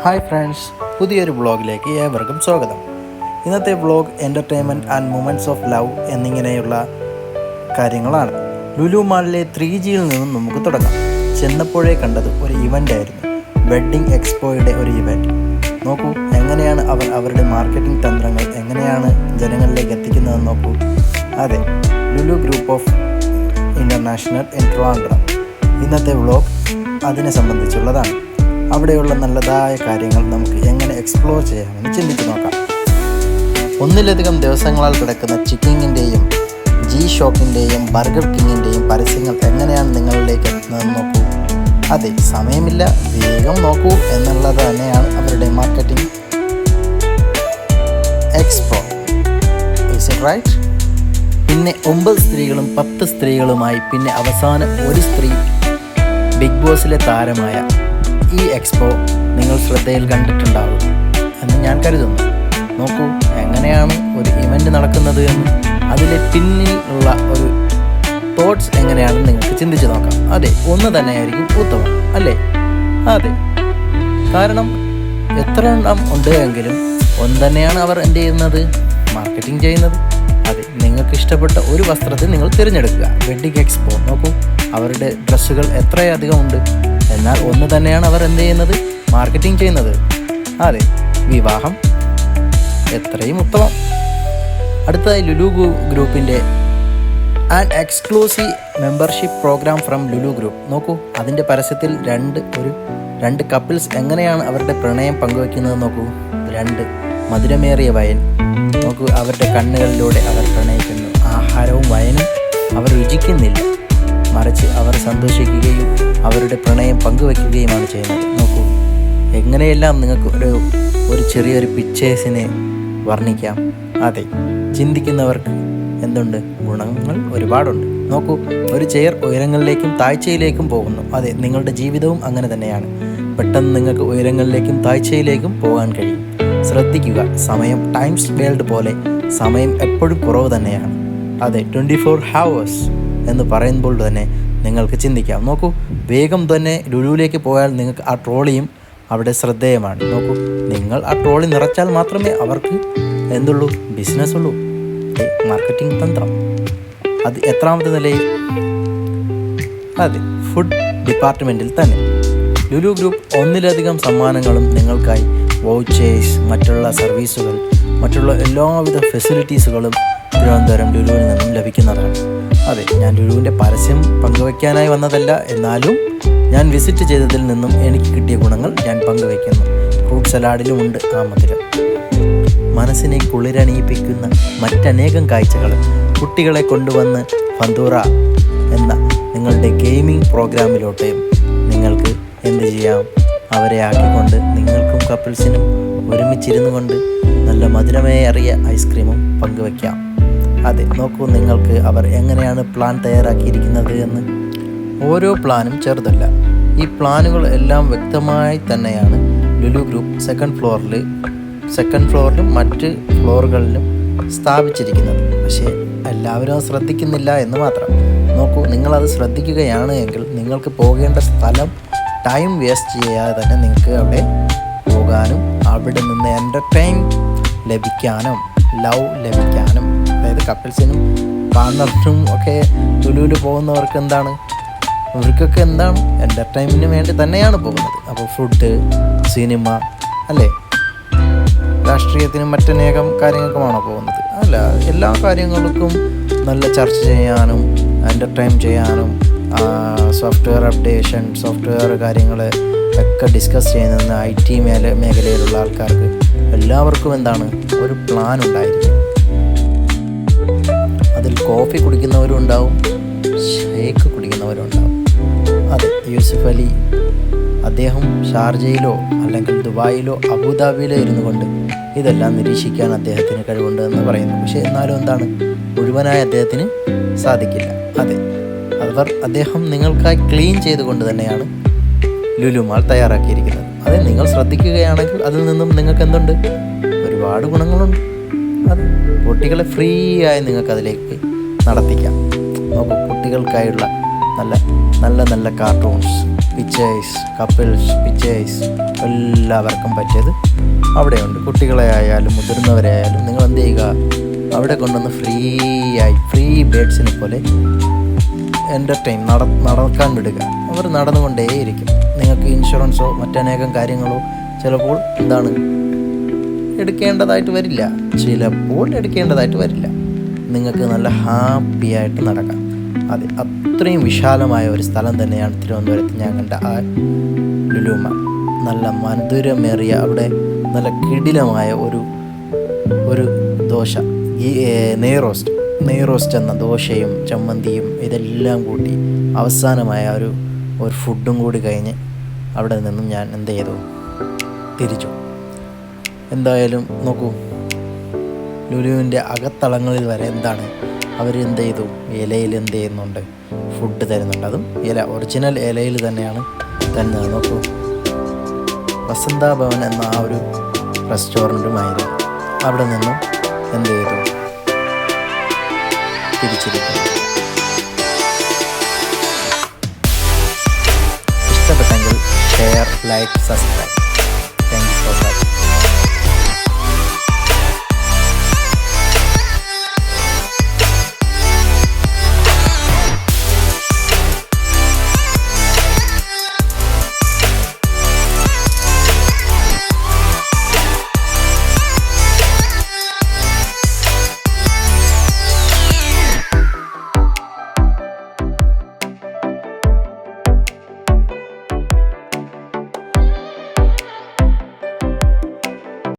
Hi friends, പുതിയൊരു വ്ളോഗിലേക്ക് ഏവർക്കും സ്വാഗതം. ഇന്നത്തെ vlog entertainment and moments of love എന്നിങ്ങനെയുള്ള കാര്യങ്ങളാണ്. ലുലു മാളിലെ 3Gയിൽ നിന്നും നമുക്ക് തുടങ്ങാം. ചെന്നപ്പോഴേ കണ്ടത് ഒരു ഇവൻ്റ് ആയിരുന്നു, വെഡ്ഡിംഗ് എക്സ്പോയുടെ ഒരു ഇവൻറ്റ്. നോക്കൂ, എങ്ങനെയാണ് അവർ അവരുടെ മാർക്കറ്റിംഗ് തന്ത്രങ്ങൾ എങ്ങനെയാണ് ജനങ്ങളിലേക്ക് എത്തിക്കുന്നതെന്ന് നോക്കൂ. അതെ, Lulu group of international in Trivandrum. ഇന്നത്തെ വ്ളോഗ് അതിനെ സംബന്ധിച്ചുള്ളതാണ്. അവിടെയുള്ള നല്ലതായ കാര്യങ്ങൾ നമുക്ക് എങ്ങനെ എക്സ്പ്ലോർ ചെയ്യാമെന്ന് ചിന്തിച്ച് നോക്കാം. ഒന്നിലധികം ദിവസങ്ങളാൽ കിടക്കുന്ന ചിക്കിങ്ങിൻ്റെയും ഷോക്കിൻ്റെയും ബർഗർ കിങ്ങിൻ്റെയും പരസ്യങ്ങൾ എങ്ങനെയാണ് നിങ്ങളിലേക്ക് എത്തുന്നതെന്ന് നോക്കൂ. അതെ, സമയമില്ല, വേഗം നോക്കൂ എന്നുള്ളത് തന്നെയാണ് അവരുടെ marketing expo. Is it right? പിന്നെ 9 സ്ത്രീകളും 10 സ്ത്രീകളുമായി, പിന്നെ അവസാനം ഒരു സ്ത്രീ ബിഗ് ബോസിലെ താരമായ ഈ എക്സ്പോ നിങ്ങൾ ശ്രദ്ധയിൽ കണ്ടിട്ടുണ്ടാവും എന്ന് ഞാൻ കരുതുന്നു. നോക്കൂ, എങ്ങനെയാണ് ഒരു ഇവൻ്റ് നടക്കുന്നത് എന്ന്, അതിലെ പിന്നിൽ ഉള്ള ഒരു തോട്ട്സ് എങ്ങനെയാണെന്ന് നിങ്ങൾക്ക് ചിന്തിച്ച് നോക്കാം. അതെ, ഒന്ന് തന്നെയായിരിക്കും ഉത്തമം, അല്ലേ? അതെ, കാരണം എത്ര എണ്ണം ഉണ്ട് എങ്കിലും ഒന്ന് തന്നെയാണ് അവർ എന്ത് ചെയ്യുന്നത്, മാർക്കറ്റിംഗ് ചെയ്യുന്നത്. അതെ, നിങ്ങൾക്ക് ഇഷ്ടപ്പെട്ട ഒരു വസ്ത്രത്തിൽ നിങ്ങൾ തിരഞ്ഞെടുക്കുക. വെഡ്ഡിംഗ് എക്സ്പോ നോക്കൂ, അവരുടെ ഡ്രസ്സുകൾ എത്രയധികം ഉണ്ട്, എന്നാൽ ഒന്ന് തന്നെയാണ് അവർ എന്ത് ചെയ്യുന്നത്, മാർക്കറ്റിംഗ് ചെയ്യുന്നത്. അതെ, വിവാഹം എത്രയും ഉത്തമം. അടുത്തതായി ലുലു ഗ്രൂപ്പിൻ്റെ and exclusive membership programme from Lulu group. നോക്കൂ, അതിൻ്റെ പരസ്യത്തിൽ രണ്ട് കപ്പിൾസ് എങ്ങനെയാണ് അവരുടെ പ്രണയം പങ്കുവയ്ക്കുന്നത് നോക്കൂ. 2 മധുരമേറിയ വയൻ നോക്കൂ, അവരുടെ കണ്ണുകളിലൂടെ അവർ പ്രണയിക്കുന്നു. ആഹാരവും വയനും അവർ രുചിക്കുന്നില്ല, മറിച്ച് അവർ സന്തോഷിക്കുകയും അവരുടെ പ്രണയം പങ്കുവയ്ക്കുകയുമാണ് ചെയ്യുന്നത്. നോക്കൂ, എങ്ങനെയെല്ലാം നിങ്ങൾക്ക് ഒരു ചെറിയൊരു പിക്ചേഴ്സിനെ വർണ്ണിക്കാം. അതെ, ചിന്തിക്കുന്നവർക്ക് എന്തുണ്ട്, ഗുണങ്ങൾ ഒരുപാടുണ്ട്. നോക്കൂ, ഒരു ചെയർ ഉയരങ്ങളിലേക്കും താഴ്ചയിലേക്കും പോകുന്നു. അതെ, നിങ്ങളുടെ ജീവിതവും അങ്ങനെ തന്നെയാണ്. പെട്ടെന്ന് നിങ്ങൾക്ക് ഉയരങ്ങളിലേക്കും താഴ്ചയിലേക്കും പോകാൻ കഴിയും. ശ്രദ്ധിക്കുക, സമയം ടൈംസ് വേൾഡ് പോലെ സമയം എപ്പോഴും കുറവ് തന്നെയാണ്. അതെ, 24 hours എന്ന് പറയുമ്പോൾ തന്നെ നിങ്ങൾക്ക് ചിന്തിക്കാം. നോക്കൂ, വേഗം തന്നെ ലുലുവിലേക്ക് പോയാൽ നിങ്ങൾക്ക് ആ ട്രോളിയും അവിടെ ശ്രദ്ധേയമാണ്. നോക്കൂ, നിങ്ങൾ ആ ട്രോളി നിറച്ചാൽ മാത്രമേ അവർക്ക് എന്തുള്ളൂ, ബിസിനസ് ഉള്ളൂ. മാർക്കറ്റിംഗ് തന്ത്രം. അത് എത്രാമത്തെ നിലയിൽ? അതെ, ഫുഡ് ഡിപ്പാർട്ട്മെൻറ്റിൽ തന്നെ ലുലു ഗ്രൂപ്പ് ഒന്നിലധികം സമ്മാനങ്ങളും നിങ്ങൾക്കായി വൗച്ചേഴ്സ്, മറ്റുള്ള സർവീസുകൾ, മറ്റുള്ള എല്ലാവിധ ഫെസിലിറ്റീസുകളും തിരുവനന്തപുരം ലുലുവിൽ നിന്നും ലഭിക്കുന്നതാണ്. അതെ, ഞാൻ ലുലുവിൻ്റെ പരസ്യം പങ്കുവയ്ക്കാനായി വന്നതല്ല, എന്നാലും ഞാൻ വിസിറ്റ് ചെയ്തതിൽ നിന്നും എനിക്ക് കിട്ടിയ ഗുണങ്ങൾ ഞാൻ പങ്കുവയ്ക്കുന്നു. ഫ്രൂട്ട് സലാഡിലുമുണ്ട് ആ മധുരം. മനസ്സിനെ കുളിരണിയിപ്പിക്കുന്ന മറ്റനേകം കാഴ്ചകൾ. കുട്ടികളെ കൊണ്ടുവന്ന് ഫന്തൂറ എന്ന നിങ്ങളുടെ ഗെയിമിംഗ് പ്രോഗ്രാമിലോട്ട് നിങ്ങൾക്ക് എന്ത് ചെയ്യാം, അവരെ ആക്കിക്കൊണ്ട് നിങ്ങൾക്കും കപ്പിൾസിനും ഒരുമിച്ചിരുന്നു കൊണ്ട് നല്ല മധുരമേറിയ ഐസ്ക്രീമും പങ്കുവയ്ക്കാം. അതെ, നോക്കൂ, നിങ്ങൾക്ക് അവർ എങ്ങനെയാണ് പ്ലാൻ തയ്യാറാക്കിയിരിക്കുന്നത് എന്ന്. ഓരോ പ്ലാനും ചെറുതല്ല. ഈ പ്ലാനുകൾ എല്ലാം വ്യക്തമായി തന്നെയാണ് ലുലു ഗ്രൂപ്പ് സെക്കൻഡ് ഫ്ലോറിലും മറ്റ് ഫ്ലോറുകളിലും സ്ഥാപിച്ചിരിക്കുന്നത്. പക്ഷേ എല്ലാവരും അത് ശ്രദ്ധിക്കുന്നില്ല എന്ന് മാത്രം. നോക്കൂ, നിങ്ങളത് ശ്രദ്ധിക്കുകയാണ് എങ്കിൽ നിങ്ങൾക്ക് പോകേണ്ട സ്ഥലം ടൈം വേസ്റ്റ് ചെയ്യാതെ തന്നെ നിങ്ങൾക്ക് അവിടെ പോകാനും അവിടെ നിന്ന് എൻ്റർടൈൻ ലഭിക്കാനും ലവ് ലഭിക്കാനും, അതായത് കപ്പിൾസിനും പാർട്ണറിനും ഒക്കെ ലുലുവിൽ പോകുന്നവർക്ക് എന്താണ്, അവർക്കൊക്കെ എന്താണ്, എൻ്റർടൈൻമെൻറ്റിന് വേണ്ടി തന്നെയാണ് പോകുന്നത്. അപ്പോൾ ഫുഡ്, സിനിമ, അല്ലേ, രാഷ്ട്രീയത്തിനും മറ്റനേകം കാര്യങ്ങൾക്കുമാണോ പോകുന്നത്? അല്ല, എല്ലാ കാര്യങ്ങൾക്കും നല്ല ചർച്ച ചെയ്യാനും എൻ്റർടൈൻ ചെയ്യാനും സോഫ്റ്റ്വെയർ അപ്ഡേഷൻ, സോഫ്റ്റ്വെയർ കാര്യങ്ങൾ ഒക്കെ ഡിസ്കസ് ചെയ്യുന്ന IT മേഖലയിലുള്ള ആൾക്കാർക്ക് എല്ലാവർക്കും എന്താണ്, ഒരു പ്ലാൻ ഉണ്ടായിരിക്കും. അതിൽ കോഫി കുടിക്കുന്നവരും ഉണ്ടാവും, ഷേക്ക് കുടിക്കുന്നവരും ഉണ്ടാവും. അതെ, യൂസുഫ് അലി അദ്ദേഹം ഷാർജയിലോ അല്ലെങ്കിൽ ദുബായിലോ അബുദാബിയിലോ ഇരുന്നു കൊണ്ട് ഇതെല്ലാം നിരീക്ഷിക്കാൻ അദ്ദേഹത്തിന് കഴിവുണ്ട് എന്ന് പറയുന്നു. പക്ഷേ എന്നാലും എന്താണ്, മുഴുവനായി അദ്ദേഹത്തിന് സാധിക്കില്ല. അതെ, അദ്ദേഹം നിങ്ങൾക്കായി ക്ലീൻ ചെയ്തുകൊണ്ട് തന്നെയാണ് ലുലു മാൾ തയ്യാറാക്കിയിരിക്കുന്നത്. അത് നിങ്ങൾ ശ്രദ്ധിക്കുകയാണെങ്കിൽ അതിൽ നിന്നും നിങ്ങൾക്ക് എന്തുണ്ട്, ഒരുപാട് ഗുണങ്ങളുണ്ട്. അത് കുട്ടികളെ ഫ്രീ ആയി നിങ്ങൾക്ക് അതിലേക്ക് നടത്തിക്കാം. നോക്കൂ, കുട്ടികൾക്കായുള്ള നല്ല നല്ല നല്ല കാർട്ടൂൺസ്, പിക്ചേഴ്സ്, കപ്പിൾസ് പിക്ചേഴ്സ് എല്ലാവർക്കും പറ്റിയത് അവിടെയുണ്ട്. കുട്ടികളെ ആയാലും മുതിർന്നവരെ ആയാലും നിങ്ങൾ എന്ത് ചെയ്യുക, അവിടെ കൊണ്ടുവന്ന് ഫ്രീ ബേഡ്സിനെ പോലെ എൻ്റർടൈൻ നടക്കാൻ വിടുക. അവർ നടന്നുകൊണ്ടേയിരിക്കും. നിങ്ങൾക്ക് ഇൻഷുറൻസോ മറ്റനേകം കാര്യങ്ങളോ ചിലപ്പോൾ എടുക്കേണ്ടതായിട്ട് വരില്ല. നിങ്ങൾക്ക് നല്ല ഹാപ്പിയായിട്ട് നടക്കാം. അത് അത്രയും വിശാലമായ ഒരു സ്ഥലം തന്നെയാണ് തിരുവനന്തപുരത്ത് ഞാൻ കണ്ട ആ ലുലു മാൾ. നല്ല മധുരമേറിയ അവിടെ നല്ല കിടിലമായ ഒരു ദോശ, ഈ നെയ്റോസ്റ്റ് എന്ന ദോശയും ചമ്മന്തിയും ഇതെല്ലാം കൂട്ടി അവസാനമായ ഒരു ഫുഡും കൂടി കഴിഞ്ഞ് അവിടെ നിന്നും ഞാൻ എന്ത് ചെയ്തു, തിരിച്ചു. എന്തായാലും നോക്കൂ, ലുലുവിൻ്റെ അകത്തളങ്ങളിൽ വരെ അവർ എന്ത് ചെയ്തു, ഇലയിൽ എന്ത് ചെയ്യുന്നുണ്ട്, ഫുഡ് തരുന്നുണ്ട്. അതും ഒറിജിനൽ ഇലയിൽ തന്നെയാണ് തരുന്നത്. നോക്കൂ, വസന്ത ഭവൻ എന്ന ആ ഒരു റെസ്റ്റോറൻറ്റുമായിരുന്നു. അവിടെ നിന്നും എന്ത് ചെയ്തു, തിരിച്ചിരിക്കുന്നു. ഇഷ്ടപ്പെട്ടെങ്കിൽ ഷെയർ, ലൈക്ക്, സബ്സ്ക്രൈബ്.